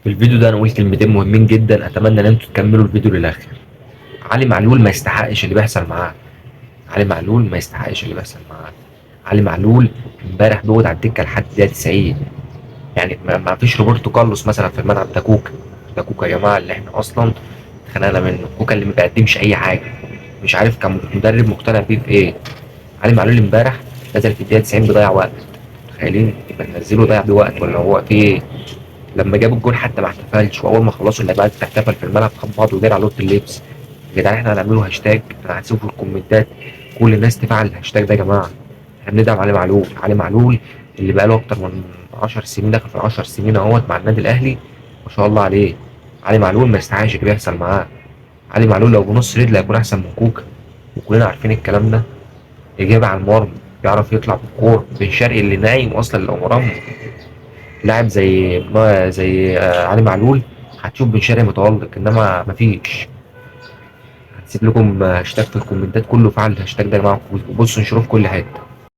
في الفيديو ده انا قلت كلمتين مهمين جدا، اتمنى ان انتوا تكملوا الفيديو للاخر. علي معلول ما يستحقش اللي بيحصل معاه. علي معلول ما يستحقش اللي بيحصل معاه. علي معلول امبارح بيقعد على الدكه لحد دقيقه 90. يعني ما فيش روبرتو كارلوس مثلا في الملعب، ده كوكا. ده كوكا يا جماعه اللي احنا اصلا اتخنقنا منه، كوكا اللي ما بيقدمش اي حاجه. مش عارف كان مدرب مقتنع بيه في ايه. علي معلول امبارح نزل في الدقيقه 90 بيضيع وقت. متخيلين؟ يبقى ننزله يضيع بيه وقت ولا هو في ايه؟ لما جاب الجول حتى ما احتفلش، واول ما خلصوا اللعيبه تحتفل في الملعب، خد بعضه ودار على اوضه اللبس. يا جدعان احنا هنعمله هاشتاج، انا هسيبه في الكومنتات، كل الناس تفعل الهاشتاج ده يا جماعه. احنا بندعم علي معلول. علي معلول اللي بقى له اكتر من 10 سنين، داخل في 10 سنين اهوت مع النادي الاهلي، ما شاء الله عليه. علي معلول ما يستحقش اللي بيحصل معاه. علي معلول لو بنص رجل هيكون احسن من كوكا، وكلنا عارفين الكلام ده. اجابه على المرمى، يعرف يطلع بالكور. بن شرقي اللي نايم اصلا لو مرمى، لاعب زي ما زي علي معلول، هتشوف بن شرقي متألق، انما مفيش. هسيب لكم هاشتاج في الكومنتات، كله فعل الهاشتاج ده يا جماعه، وبصوا انشروه في كل حته.